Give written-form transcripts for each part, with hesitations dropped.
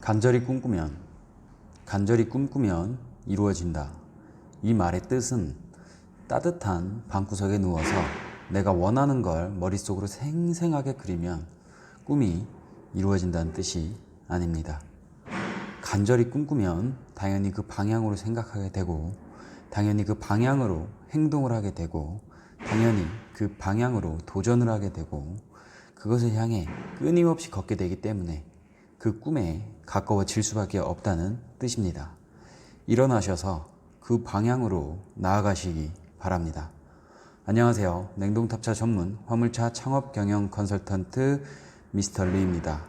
간절히 꿈꾸면 이루어진다. 이 말의 뜻은 따뜻한 방구석에 누워서 내가 원하는 걸 머릿속으로 생생하게 그리면 꿈이 이루어진다는 뜻이 아닙니다. 간절히 꿈꾸면 당연히 그 방향으로 생각하게 되고, 당연히 그 방향으로 행동을 하게 되고, 당연히 그 방향으로 도전을 하게 되고, 그것을 향해 끊임없이 걷게 되기 때문에 그 꿈에 가까워질 수밖에 없다는 뜻입니다. 일어나셔서 그 방향으로 나아가시기 바랍니다. 안녕하세요. 냉동탑차 전문 화물차 창업 경영 컨설턴트 미스터 리입니다.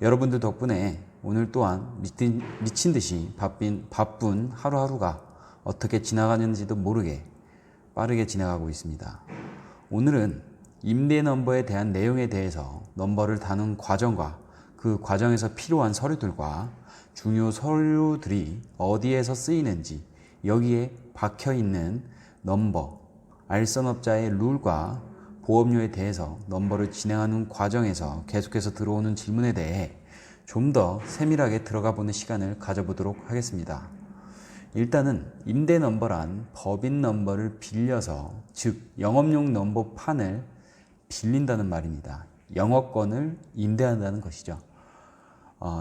여러분들 덕분에 오늘 또한 미친 듯이 바쁜 하루하루가 어떻게 지나가는지도 모르게 빠르게 지나가고 있습니다. 오늘은 임대 넘버에 대한 내용에 대해서 넘버를 다는 과정과 그 과정에서 필요한 서류들과 중요 서류들이 어디에서 쓰이는지, 여기에 박혀있는 넘버, 알선업자의 룰과 보험료에 대해서 넘버를 진행하는 과정에서 계속해서 들어오는 질문에 대해 좀 더 세밀하게 들어가 보는 시간을 가져보도록 하겠습니다. 일단은 임대 넘버란 법인 넘버를 빌려서, 즉 영업용 넘버판을 빌린다는 말입니다. 영업권을 임대한다는 것이죠.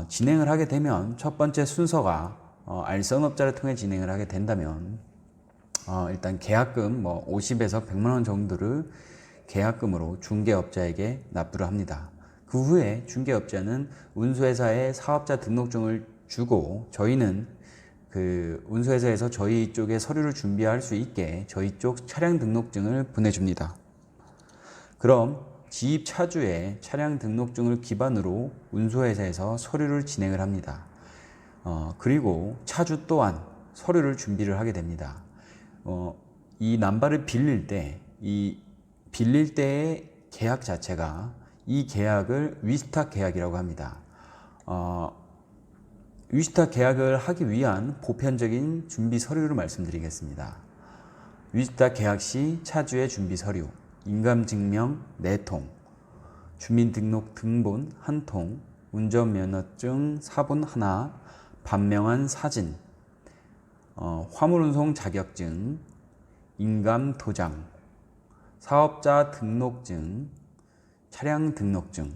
진행을 하게 되면 첫 번째 순서가 알선업자를 통해 진행을 하게 된다면 일단 계약금 50에서 100만 원 정도를 계약금으로 중개업자에게 납부를 합니다. 그 후에 중개업자는 운수회사에 사업자 등록증을 주고, 저희는 그 운수회사에서 저희 쪽에 서류를 준비할 수 있게 저희 쪽 차량 등록증을 보내줍니다. 그럼 지입 차주의 차량 등록증을 기반으로 운수회사에서 서류를 진행을 합니다. 그리고 차주 또한 서류를 준비를 하게 됩니다. 이 남바를 빌릴 때의 계약 자체가, 이 계약을 위스탁 계약이라고 합니다. 위스탁 계약을 하기 위한 보편적인 준비 서류를 말씀드리겠습니다. 위스탁 계약 시 차주의 준비 서류: 인감증명 4통, 주민등록 등본 1통, 운전면허증 사본 1, 반명한 사진, 화물운송 자격증, 인감도장, 사업자 등록증, 차량 등록증.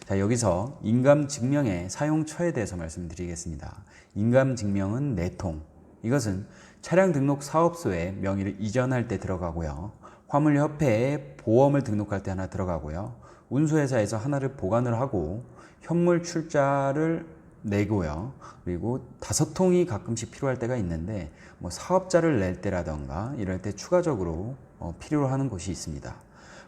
자, 여기서 인감증명의 사용처에 대해서 말씀드리겠습니다. 인감증명은 4통. 이것은 차량 등록 사업소에 명의를 이전할 때 들어가고요. 화물협회에 보험을 등록할 때 하나 들어가고요. 운수회사에서 하나를 보관을 하고 현물 출자를 내고요. 그리고 5통이 가끔씩 필요할 때가 있는데, 사업자를 낼 때라던가 이럴 때 추가적으로 필요로 하는 곳이 있습니다.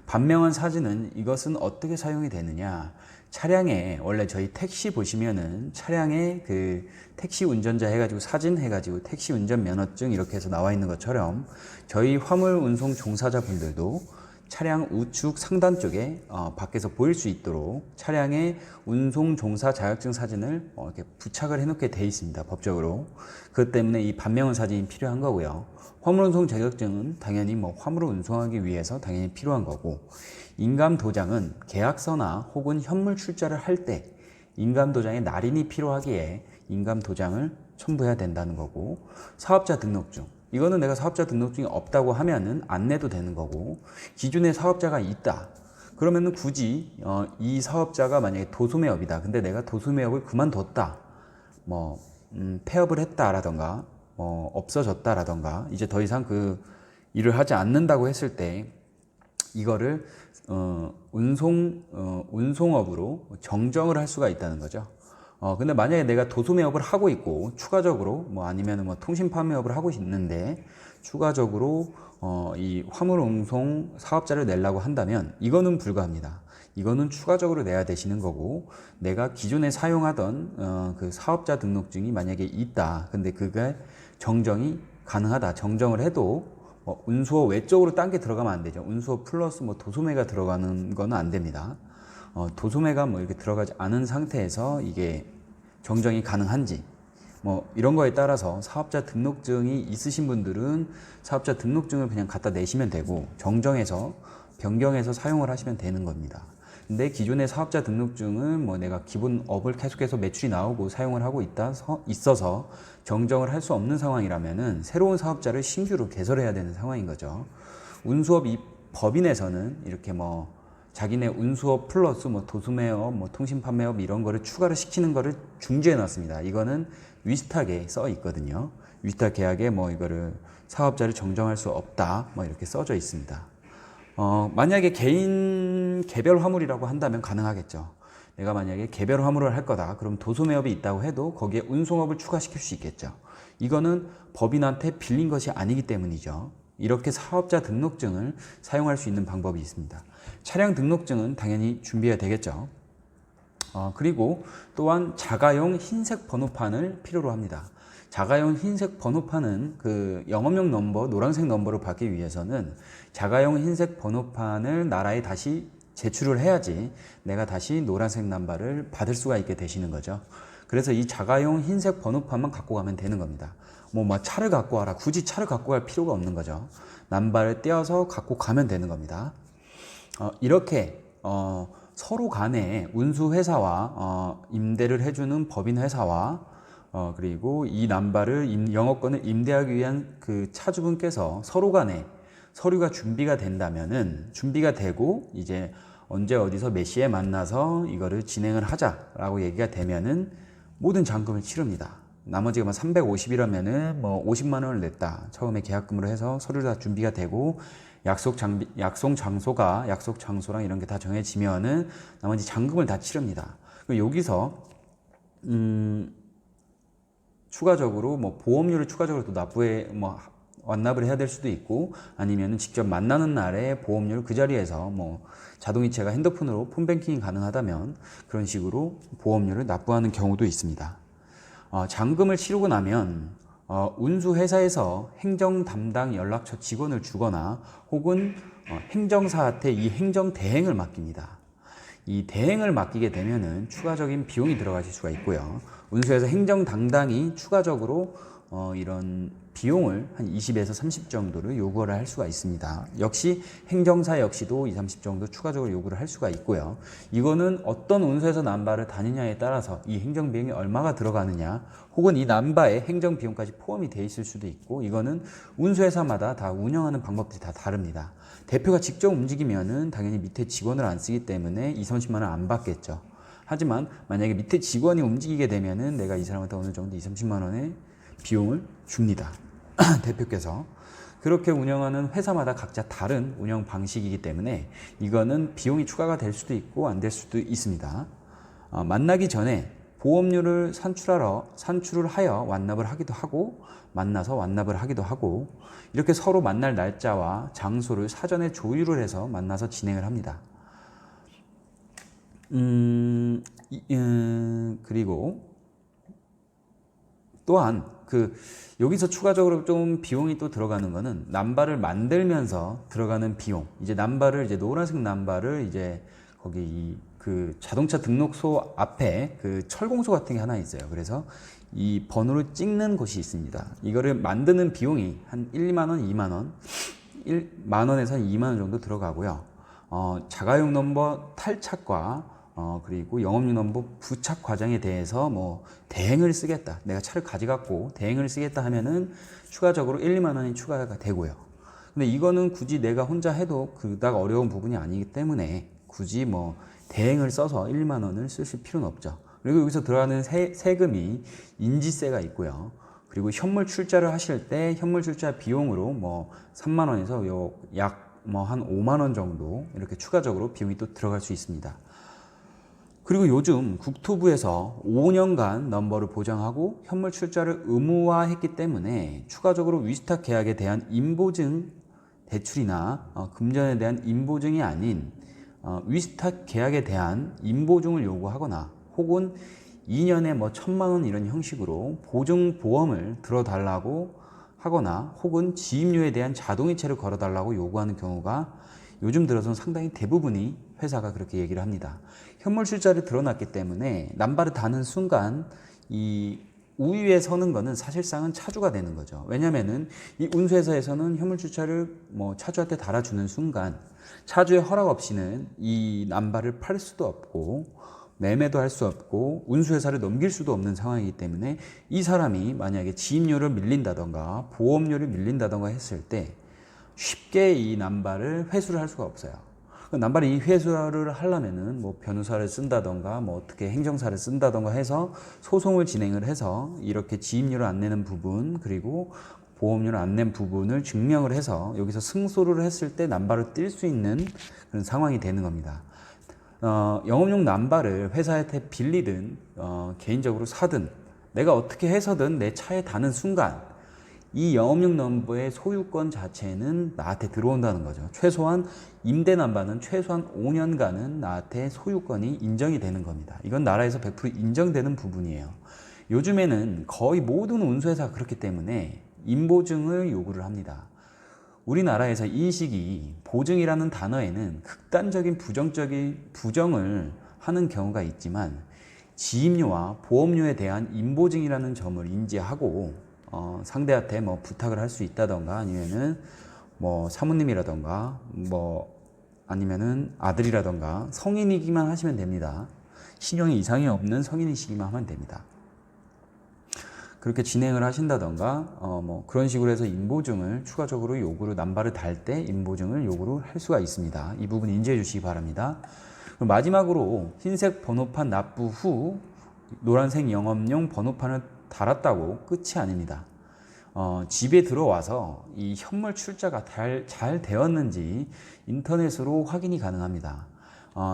반명한 사진은, 이것은 어떻게 사용이 되느냐, 차량에 원래 저희 택시 보시면은 차량에 그 택시 운전자 해가지고 사진 해가지고 택시 운전 면허증 이렇게 해서 나와 있는 것처럼, 저희 화물 운송 종사자분들도 차량 우측 상단 쪽에 밖에서 보일 수 있도록 차량의 운송 종사 자격증 사진을 이렇게 부착을 해놓게 돼 있습니다, 법적으로. 그것 때문에 이 반명한 사진이 필요한 거고요. 화물 운송 자격증은 당연히 화물을 운송하기 위해서 당연히 필요한 거고, 인감도장은 계약서나 혹은 현물 출자를 할 때 인감도장의 날인이 필요하기에 인감도장을 첨부해야 된다는 거고, 사업자 등록증, 이거는 내가 사업자 등록증이 없다고 하면은 안 내도 되는 거고, 기존에 사업자가 있다 그러면은 굳이 이 사업자가 만약에 도소매업이다, 근데 내가 도소매업을 그만뒀다, 폐업을 했다라던가 없어졌다라던가 이제 더 이상 그 일을 하지 않는다고 했을 때 이거를 운송업으로 정정을 할 수가 있다는 거죠. 근데 만약에 내가 도소매업을 하고 있고 추가적으로 아니면 통신 판매업을 하고 있는데 추가적으로 이 화물 운송 사업자를 내려고 한다면 이거는 불가합니다. 이거는 추가적으로 내야 되시는 거고, 내가 기존에 사용하던 그 사업자 등록증이 만약에 있다, 근데 그게 정정이 가능하다, 정정을 해도 운수업 외적으로 딴 게 들어가면 안 되죠. 운수업 플러스 도소매가 들어가는 거는 안 됩니다. 도소매가 이렇게 들어가지 않은 상태에서 이게 정정이 가능한지 이런 거에 따라서 사업자 등록증이 있으신 분들은 사업자 등록증을 그냥 갖다 내시면 되고, 정정해서 변경해서 사용을 하시면 되는 겁니다. 근데 기존의 사업자 등록증은 뭐 내가 기본 업을 계속해서 매출이 나오고 사용을 하고 있어서 정정을 할 수 없는 상황이라면은 새로운 사업자를 신규로 개설해야 되는 상황인 거죠. 운수업 이 법인에서는 이렇게 뭐 자기네 운수업 플러스 뭐 도소매업, 뭐 통신판매업 이런 거를 추가를 시키는 거를 중지해 놨습니다. 이거는 위스탁에 써 있거든요. 위스탁 계약에 뭐 이거를 사업자를 정정할 수 없다 뭐 이렇게 써져 있습니다. 만약에 개인 개별 화물이라고 한다면 가능하겠죠. 내가 만약에 개별 화물을 할 거다. 그럼 도소매업이 있다고 해도 거기에 운송업을 추가시킬 수 있겠죠. 이거는 법인한테 빌린 것이 아니기 때문이죠. 이렇게 사업자 등록증을 사용할 수 있는 방법이 있습니다. 차량 등록증은 당연히 준비해야 되겠죠. 그리고 또한 자가용 흰색 번호판을 필요로 합니다. 자가용 흰색 번호판은 그 영업용 넘버, 노란색 넘버를 받기 위해서는 자가용 흰색 번호판을 나라에 다시 제출을 해야지 내가 다시 노란색 넘버를 받을 수가 있게 되시는 거죠. 그래서 이 자가용 흰색 번호판만 갖고 가면 되는 겁니다. 뭐 차를 갖고 와라. 굳이 차를 갖고 갈 필요가 없는 거죠. 넘버를 떼어서 갖고 가면 되는 겁니다. 이렇게 서로 간에 운수회사와 임대를 해주는 법인회사와 그리고 이 남바를 영업권을 임대하기 위한 그 차주분께서 서로 간에 서류가 준비가 된다면은 준비가 되고 이제 언제 어디서 몇 시에 만나서 이거를 진행을 하자라고 얘기가 되면은 모든 잔금을 치릅니다. 나머지가 뭐 350이라면은 뭐 50만 원을 냈다. 처음에 계약금으로 해서 서류 다 준비가 되고 약속 장소랑 이런 게 다 정해지면은 나머지 잔금을 다 치릅니다. 여기서 추가적으로 뭐 보험료를 추가적으로 또 완납을 해야 될 수도 있고 아니면은 직접 만나는 날에 보험료를 그 자리에서 뭐 자동이체가 핸드폰으로 폰뱅킹이 가능하다면 그런 식으로 보험료를 납부하는 경우도 있습니다. 잔금을 치르고 나면 운수회사에서 행정 담당 연락처 직원을 주거나 혹은 행정사한테 이 행정 대행을 맡깁니다. 이 대행을 맡기게 되면은 추가적인 비용이 들어가실 수가 있고요. 운수회사 행정 담당이 추가적으로 이런 비용을 한 20에서 30 정도를 요구를 할 수가 있습니다. 역시 행정사 역시도 20, 30 정도 추가적으로 요구를 할 수가 있고요. 이거는 어떤 운수회사 남바를 다니냐에 따라서 이 행정 비용이 얼마가 들어가느냐 혹은 이 남바에 행정 비용까지 포함이 돼 있을 수도 있고 이거는 운수회사마다 다 운영하는 방법들이 다 다릅니다. 대표가 직접 움직이면은 당연히 밑에 직원을 안 쓰기 때문에 20, 30만 원 안 받겠죠. 하지만 만약에 밑에 직원이 움직이게 되면은 내가 이 사람한테 어느 정도 20, 30만 원의 비용을 줍니다. 대표께서. 그렇게 운영하는 회사마다 각자 다른 운영 방식이기 때문에 이거는 비용이 추가가 될 수도 있고 안 될 수도 있습니다. 만나기 전에 보험료를 산출을 하여 완납을 하기도 하고 만나서 완납을 하기도 하고 이렇게 서로 만날 날짜와 장소를 사전에 조율을 해서 만나서 진행을 합니다. 그리고 또한 여기서 추가적으로 좀 비용이 또 들어가는 거는 남바를 만들면서 들어가는 비용. 이제 남바를 이제 노란색 남바를 이제 거기 그 자동차 등록소 앞에 그 철공소 같은 게 하나 있어요. 그래서 이 번호를 찍는 곳이 있습니다. 이거를 만드는 비용이 한 1, 2만 원, 2만 원, 1만 원에서 2만 원 정도 들어가고요. 자가용 넘버 탈착과 그리고 영업용 넘버 부착 과정에 대해서 뭐 대행을 쓰겠다. 내가 차를 가져갔고 대행을 쓰겠다 하면은 추가적으로 1, 2만 원이 추가가 되고요. 근데 이거는 굳이 내가 혼자 해도 그닥 어려운 부분이 아니기 때문에 굳이 뭐 대행을 써서 1, 2만 원을 쓰실 필요는 없죠. 그리고 여기서 들어가는 세금이 인지세가 있고요. 그리고 현물 출자를 하실 때 현물 출자 비용으로 뭐 3만 원에서 약 뭐 한 5만 원 정도 이렇게 추가적으로 비용이 또 들어갈 수 있습니다. 그리고 요즘 국토부에서 5년간 넘버를 보장하고 현물 출자를 의무화했기 때문에 추가적으로 위스탁 계약에 대한 인보증 대출이나 금전에 대한 인보증이 아닌 위스탁 계약에 대한 인보증을 요구하거나 혹은 2년에 뭐 1,000만 원 이런 형식으로 보증보험을 들어달라고 하거나 혹은 지입료에 대한 자동이체를 걸어달라고 요구하는 경우가 요즘 들어서는 상당히 대부분이 회사가 그렇게 얘기를 합니다. 현물 출자를 드러났기 때문에 남바를 다는 순간 이 우위에 서는 거는 사실상은 차주가 되는 거죠. 왜냐면은 이 운수회사에서는 현물주차를 차주한테 달아주는 순간 차주의 허락 없이는 이 남발을 팔 수도 없고 매매도 할 수 없고 운수회사를 넘길 수도 없는 상황이기 때문에 이 사람이 만약에 지임료를 밀린다던가 보험료를 밀린다던가 했을 때 쉽게 이 남발을 회수를 할 수가 없어요. 남발이 이 회수를 하려면은 변호사를 쓴다던가 어떻게 행정사를 쓴다던가 해서 소송을 진행을 해서 이렇게 지임료를 안 내는 부분 그리고 보험료를 안 낸 부분을 증명을 해서 여기서 승소를 했을 때 남발을 뛸 수 있는 그런 상황이 되는 겁니다. 영업용 남발을 회사한테 빌리든 개인적으로 사든 내가 어떻게 해서든 내 차에 다는 순간 이 영업용 남발의 소유권 자체는 나한테 들어온다는 거죠. 최소한 임대 남발은 최소한 5년간은 나한테 소유권이 인정이 되는 겁니다. 이건 나라에서 100% 인정되는 부분이에요. 요즘에는 거의 모든 운수회사가 그렇기 때문에 임보증을 요구를 합니다. 우리나라에서 이 시기 보증이라는 단어에는 극단적인 부정을 하는 경우가 있지만 지임료와 보험료에 대한 임보증이라는 점을 인지하고 상대한테 부탁을 할 수 있다던가 아니면은 사모님이라던가 아니면은 아들이라던가 성인이기만 하시면 됩니다. 신용이 이상이 없는 성인이시기만 하면 됩니다. 그렇게 진행을 하신다던가 그런 식으로 해서 임보증을 추가적으로 요구를 남발을 달 때 임보증을 요구를 할 수가 있습니다. 이 부분 인지해 주시기 바랍니다. 그럼 마지막으로 흰색 번호판 납부 후 노란색 영업용 번호판을 달았다고 끝이 아닙니다. 집에 들어와서 이 현물 출자가 잘 되었는지 인터넷으로 확인이 가능합니다.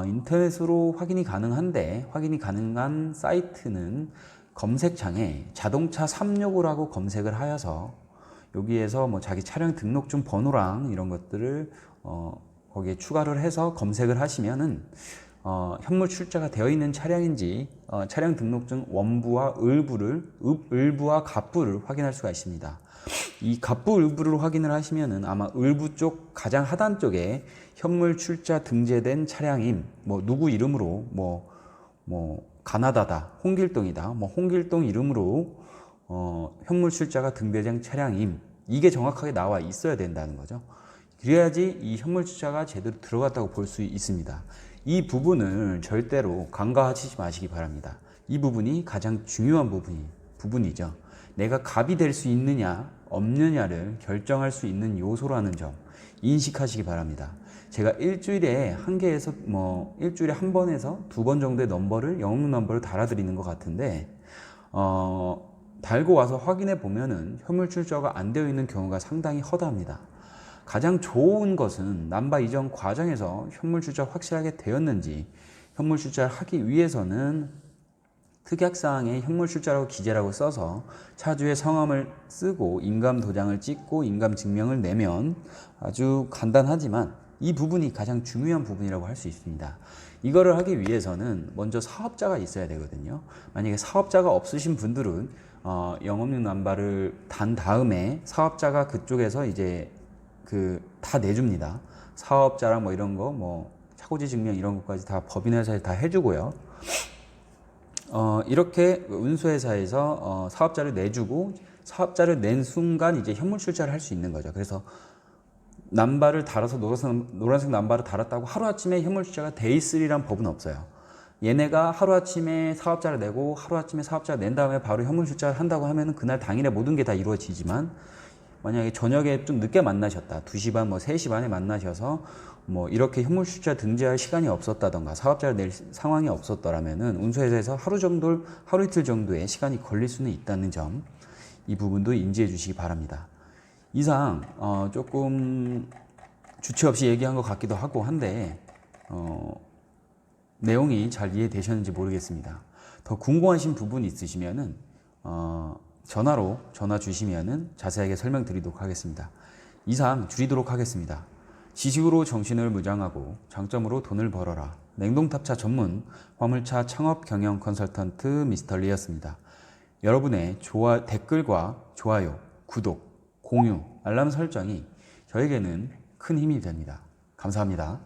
인터넷으로 확인이 가능한데 확인이 가능한 사이트는 검색창에 자동차 365라고 검색을 하여서 여기에서 자기 차량 등록증 번호랑 이런 것들을 거기에 추가를 해서 검색을 하시면은 현물 출자가 되어 있는 차량인지 차량 등록증 원부와 을부와 갑부를 확인할 수가 있습니다. 이 갑부 을부를 확인을 하시면은 아마 을부 쪽 가장 하단 쪽에 현물 출자 등재된 차량임 누구 이름으로 가나다다 홍길동이다 홍길동 이름으로 현물 출자가 등재된 차량임 이게 정확하게 나와 있어야 된다는 거죠. 그래야지 이 현물 출자가 제대로 들어갔다고 볼 수 있습니다. 이 부분을 절대로 간과하시지 마시기 바랍니다. 이 부분이 가장 중요한 부분이죠. 내가 갑이 될 수 있느냐 없느냐를 결정할 수 있는 요소라는 점 인식하시기 바랍니다. 제가 일주일에 한 개에서 일주일에 한 번에서 2번 정도의 영업용 넘버를 달아드리는 것 같은데 달고 와서 확인해 보면은 현물 출자가 안 되어 있는 경우가 상당히 허다합니다. 가장 좋은 것은 남바 이전 과정에서 현물 출자 확실하게 되었는지 현물 출자를 하기 위해서는 특약사항에 현물 출자라고 기재라고 써서 차주의 성함을 쓰고 인감 도장을 찍고 인감 증명을 내면 아주 간단하지만 이 부분이 가장 중요한 부분이라고 할 수 있습니다. 이거를 하기 위해서는 먼저 사업자가 있어야 되거든요. 만약에 사업자가 없으신 분들은 영업용 남발을 단 다음에 사업자가 그쪽에서 이제 다 내줍니다. 사업자랑 이런 거 차고지 증명 이런 것까지 다 법인회사에 다 해주고요. 이렇게 운수회사에서 사업자를 내주고 사업자를 낸 순간 이제 현물 출자를 할 수 있는 거죠. 그래서 남발을 달아서 노란색 남발을 달았다고 하루아침에 현물 출자가 돼 있으리란 법은 없어요. 얘네가 하루아침에 사업자를 내고 하루아침에 사업자를 낸 다음에 바로 현물 출자를 한다고 하면은 그날 당일에 모든 게 다 이루어지지만 만약에 저녁에 좀 늦게 만나셨다 2시 반 3시 반에 만나셔서 이렇게 현물 출자 등재할 시간이 없었다던가 사업자를 낼 상황이 없었더라면은 운수회사에서 하루 이틀 정도의 시간이 걸릴 수는 있다는 점 이 부분도 인지해 주시기 바랍니다. 이상 조금 주체 없이 얘기한 것 같기도 하고 한데 내용이 잘 이해되셨는지 모르겠습니다. 더 궁금하신 부분이 있으시면은 전화로 전화 주시면은 자세하게 설명드리도록 하겠습니다. 이상 줄이도록 하겠습니다. 지식으로 정신을 무장하고 장점으로 돈을 벌어라. 냉동탑차 전문 화물차 창업 경영 컨설턴트 미스터 리였습니다. 여러분의 댓글과 좋아요, 구독, 공유, 알람 설정이 저에게는 큰 힘이 됩니다. 감사합니다.